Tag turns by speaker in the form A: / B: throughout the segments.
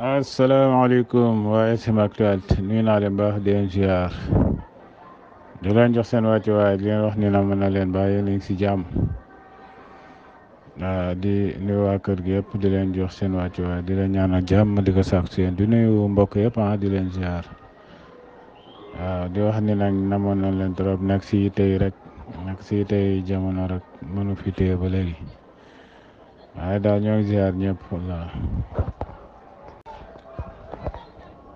A: asalaamaaleykum waa SM Actualité nuyu naa leen baax di leen ziar di leen jox seen wàcc waaye di leen wax ni na mën na leen bàyyi yéen a ngi si jàmm di nuyu waa kër gi yëpp di leen jox seen wàcc waaye di leen ñaanal jàmm di ko sàkku si yéen di nuyu mbokk yëpp di leen ziar di wax ni nag namoon nañ leen trop nag si tey rek nag si tey jamono rek mënu fi téye ba léegi waaye daal ñoo ngi ziar ñëpp wallaahi.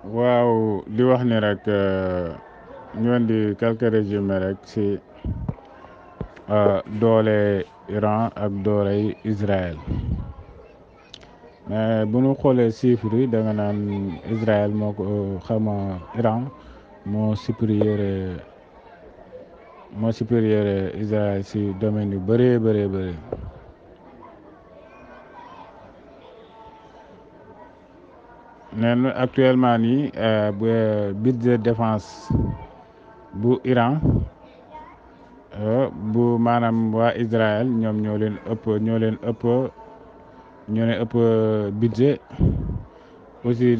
A: waaw di wax ni rek ñu indi quelques résumés rek si doole Iran ak doole Israël mais bu ñu xoolee chiffres yi da nga naan Israël moo ko xama Iran moo supérieur Israël si domaine yu bëree bëri neen actuellement nii budget défense bu Iran bu maanaam waa Israël ñoom ñoo leen ëpp budget aussi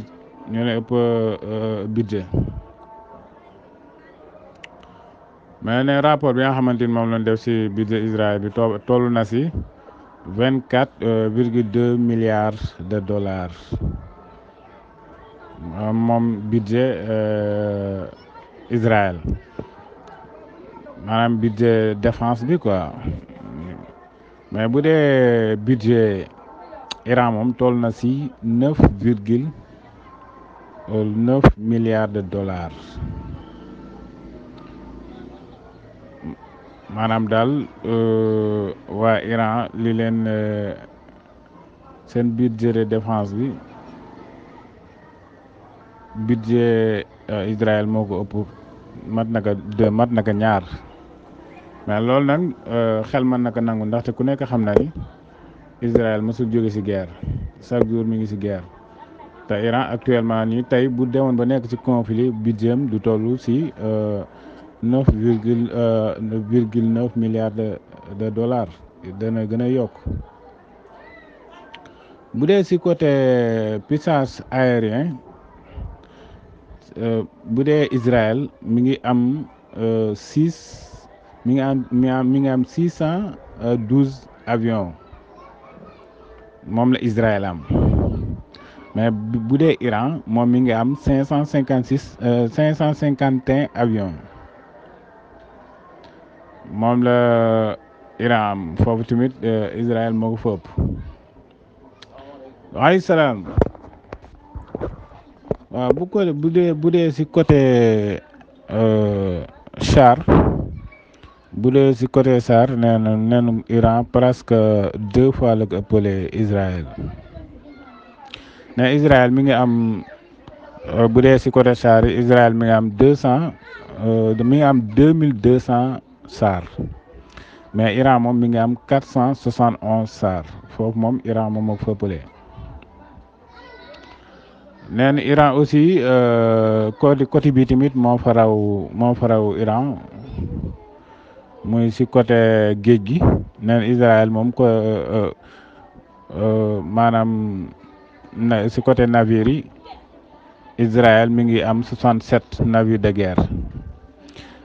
A: ñoo leen ëpp budget mais ne rapport bi nga xamante ni moom lañ def si budget Israël bi toll na si 24,2 milliards de dollars moom budget Israël maanaam budget défense bi quoi mais bu dee budget Iran moom toll na si 9,9 milliards de dollars maanaam daal waa Iran li leen seen budget de défense bi budget Israël moo ko ëpp mat na ko ñaar mais loolu nag xel mën na ko nangu ndaxte ku nekk xam na ni Israël mësul jóge ci guerre chaque jour mi ngi ci guerre te Iran actuellement nii tey bu demoon ba nekk ci conflit budget am du toll ci 9,9 milliards de dollars dana gën a yokk bu dee ci côté puissance aérien bu dee Israël mi ngi am 612 avions moom la Israël am mais bu dee Iran moom mi ngi am 551 avions moom la Iran am foofu tamit Israël moo ko fa ëpp. waaleykum salaam. waaw bu dee si côté char bu dee si côté char nee na Iran presque 2 fois la ko ëppale Israël ne Israël mi ngi am bu dee si côté char yi Israël mi ngi am 2200 char mais Iran moom mi ngi am 471 char foofu moom Iran moom moo ko fa ëppale. nee na Iran aussi côté bi tamit moo fa raw Iran muy si côté géej gi nee na Israël moom ko maanaam si côté navire yi Israël mi ngi am 67 navires de guerre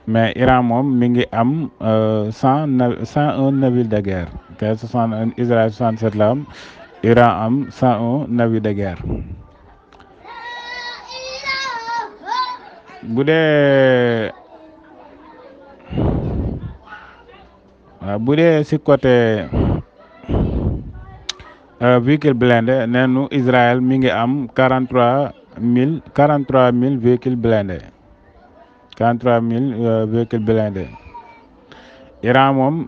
A: mais Iran moom mi ngi am 101 navires de guerre te Israël 67 la am Iran am 101 navires de guerre. bu dee si côté véhicule blindé neenu Israël mi ngi am 43 000 véhicules blindés 43 000 véhicules blindés Iran moom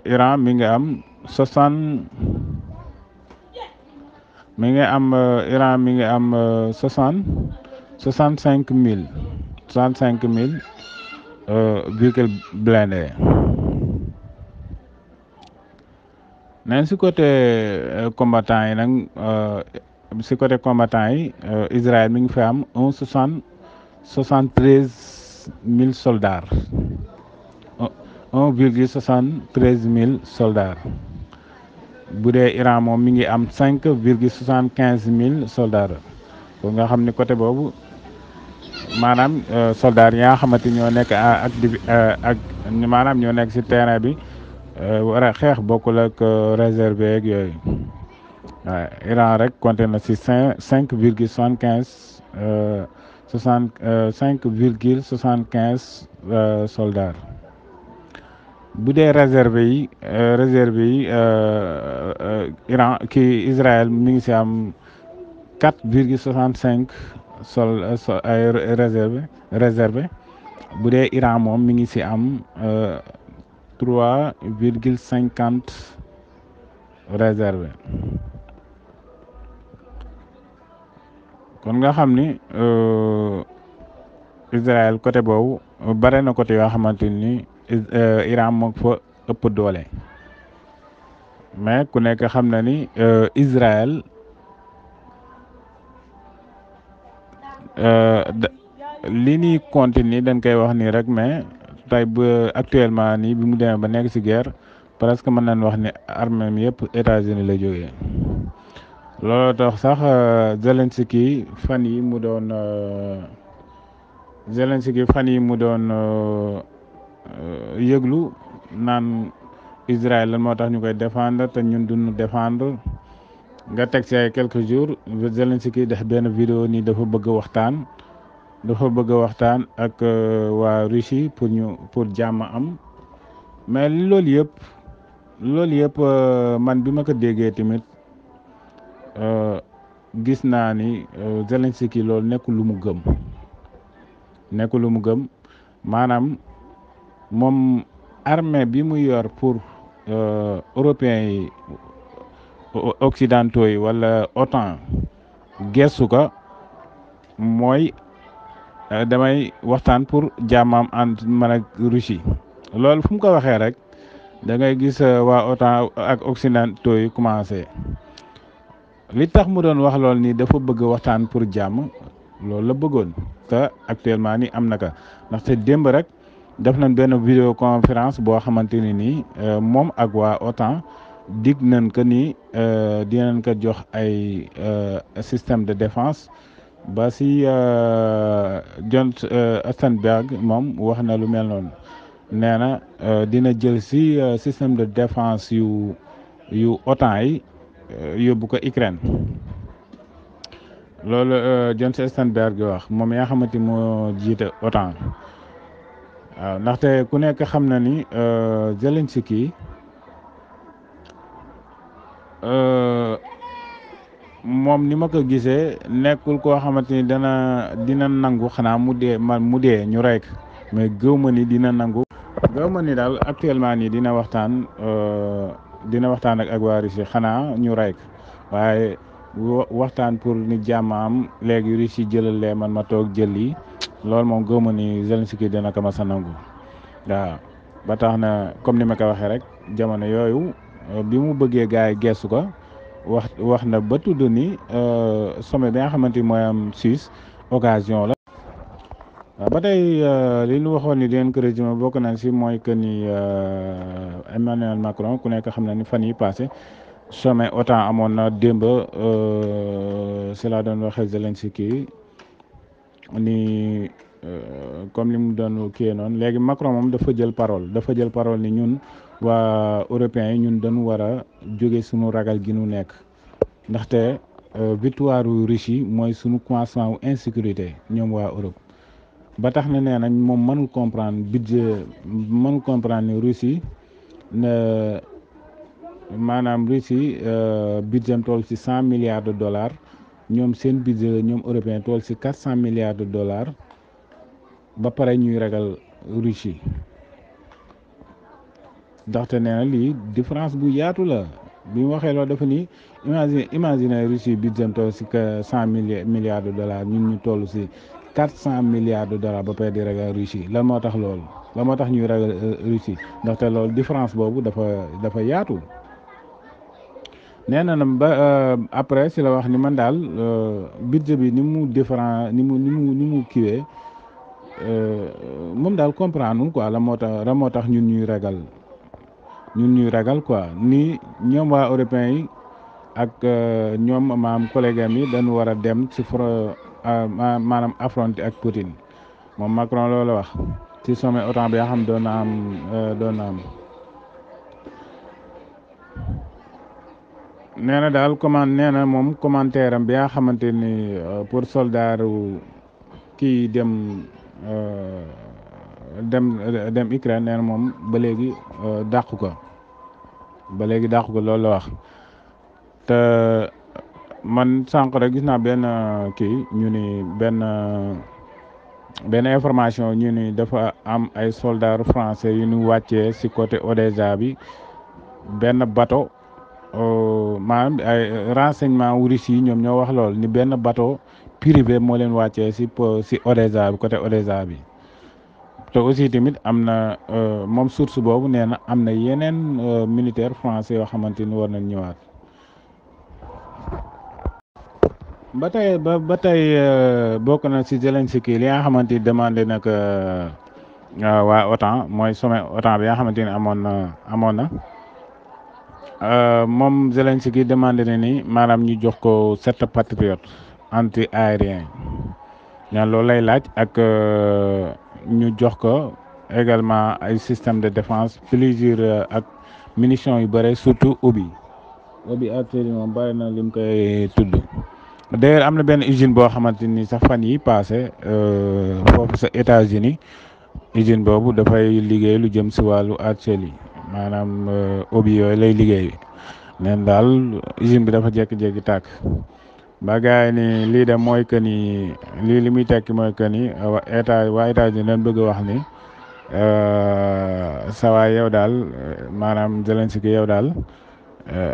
A: Iran mi ngi am 65 000 véhicules blindés neen si côté combattant yi nag Israël mi ngi fi am 73 000 soldats 1,73 000 soldats bu dee Iran moom mi ngi am 5,75 mille soldats kon nga xam ni côté boobu maanaam soldats yi nga xamante ñoo nekk ak maanaam ñoo nekk ci terrain bi war a xeex bokkul ak réservé ak yooyu waaw Iran rek compté na ci 5,75 soldats bu dee réservé yi Iran kii Israël mi ngi ci am 4,65 ay réservé bu dee Iran moom mi ngi ci am 3,50 réservé kon nga xam ni Israël côté boobu bare na côté yoo xamante ni Iran moo fa ëpp doole mais ku nekk xam na ni Israël li ñuy continuer dañ koy wax nii rek mais tey ba actuellement nii bi mu demee ba nekk ci guerre presque mën nañ wax ni armée mi yëpp États-Unis la jógee loolu tax sax Zelensky fan yi mu doon yëglu naan Israël lan moo tax ñu koy défendre te ñun duñu défendre nga teg ci ay quelques jours Zelensky def benn vidéo ni dafa bëgg waxtaan ak waa Russie pour jàmm am mais loolu yëpp man bi ma ko déggee tamit gis naa ni Zelensky loolu nekkul lu mu gëm maanaam moom armée bi mu yor pour européens yi occidentaux yi wala OTAN gestu ko mooy damay waxtaan pour jàmmam ànd man ak Russie loolu fu mu ko waxee rek da ngay gis waa OTAN ak occidentaux yi commencé li tax mu doon wax loolu nii dafa bëgg waxtaan pour jàmm loolu la bëggoon te actuellement ni am na ka ndaxte démb rek def nañ benn vidéoconférence boo xamante ni nii moom ak waa OTAN dig nañ ko ni dinañ ko jox ay système de défense ba si John Stoltenberg moom wax na lu mel noonu nee na dina jël si système de défense yu OTAN yi yóbbu ko Ukraine loolu John Stoltenberg wax moom yaa xamante moo jiite OTAN waaw ndaxte ku nekk xam na ni Zelensky moom ni ma ko gisee nekkul koo xamante ni dina nangu xanaa mu dee ñu rey ko mais gëw ma ni dina nangu. gëw ma ni daal actuellement nii dina waxtaan ak waa Russie xanaa ñu rey ko waaye waxtaan pour ni jàmm am léegi Russie jëlal lee man ma toog jël yi loolu moom gëw ma ni Zelensky dina ko mas a nangu waaw ba tax na comme ni ma ko waxee rek jamono yooyu bi mu bëggee gars yi gestu ko wax na ba tudd ni sommet bi nga xamante ni mooy am Suisse occasion la. waaw ba tey li ñu waxoon ni dinañ ko résumé bokk nañ si mooy que ni Emmanuel Macron ku nekk xam na ni fan yi passé sommet OTAN amoon na démb si laa doon waxee Zelensky ni comme li mu doon kii noonu léegi Macron moom dafa jël parole ni ñun waa européens yi ñun dañu war a jóge suñu ragal gi nu nekk ndaxte victoire Russie mooy suñu commencement wu insécurité ñoom waa Europe ba tax na nee nañ moom mënul comprendre ni Russie maanaam Russie budget toll ci 100 milliards de dollars ñoom seen budget ñoom européen toll ci 400 milliards de dollars ba pare ñuy ragal Russie ndaxte nee na lii différence bu yaatu la bi mu waxee loolu dafa ni imagine Russie budget toll ci 100 milliards de dollars ñun ñu toll ci 400 milliards de dollars ba pare di ragal Russie lan moo tax loolu lan moo tax ñuy ragal Russie ndaxte loolu différence boobu dafa yaatu. nee na ba après si la wax ni man daal budget bi ni mu différent ni mu kiwee moom daal comprendre quoi la moo tax ñun ñuy ragal ñun ñuy ragal quoi ni ñoom waa européens yi ak ñoom maam collègue am yi dañu war a dem ci maanaam affronter ak Poutine moom Macron loolu wax ci sommet OTAN bi nga xam doon na am nee na daal nee na moom commentaire am bi nga xamante ni pour soldaaru kii dem Ukraine nee na moom ba léegi dàqu ko loolu la wax te man sànq rek gis naa benn kii ñu ni benn information ñu ni dafa am ay soldats français yu ñu wàccee ci côté Odessa bi benn bateau maanaam ay renseignement wu Russie yi ñoom ñoo wax lool ni benn bateau privé moo leen wàccee ci Odessa bi côté Odessa bi te aussi tamit am na moom source boobu nee na am na yeneen militaire français yoo xamante ni war nañ ñëwaat ba tey bokk na ci Zelensky li nga xamante ni demandé nag waa OTAN mooy sommet OTAN bi nga xamante ni amoon na moom Zelensky demandé na ni maanaam ñu jox ko 7 patriotes anti aérien ñaan loolu lay laaj ak ñu jox ko également ay système de défense plusieurs ak munitions yu bëre surtout obi artillerie moom bëri na lim koy tudd d'ailleurs am na benn usine boo xamante ni sax fan yi passé foofu sa États-Unis usine boobu dafay liggéey lu jëm si wàllu artillerie maanaam obi yooyu lay liggéey neen daal usine bi dafa jékki-jékki tàkk ba gars yi ni lii de mooy que ni lii li muy tekki mooy que ni waa États-Unis dañ bëgg a wax ni sawaay yow daal maanaam Zelensky yow daal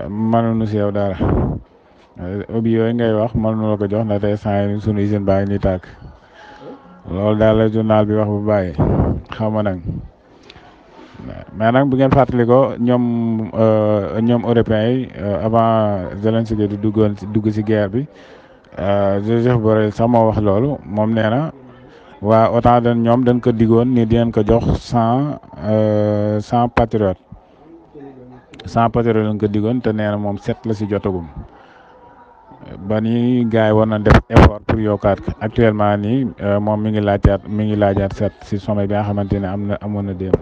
A: mënuñu si yow dara obi yooyu ngay wax mënuñu la ko jox ndax tey saa yi sunu usine baa ngi nii tàkk loolu daal la journal bi wax bu bàyyi xaw ma nag mais nag bu ngeen fàttali ko ñoom européens yi avant Zelensky di dugg ci guerre bi Joseph Borrell sax moo wax loolu moom nee na waa OTAN dañ ko diggoon ni dinañ ko jox 100 patriotes 100 patriotes lañ ko diggoon te nee na moom 7 la ci jotagum ba ni gars yi war na def effort pour yokkaat actuellement nii moom mi ngi laajaat 7 ci sommet bi nga xamante ne amoon na démb.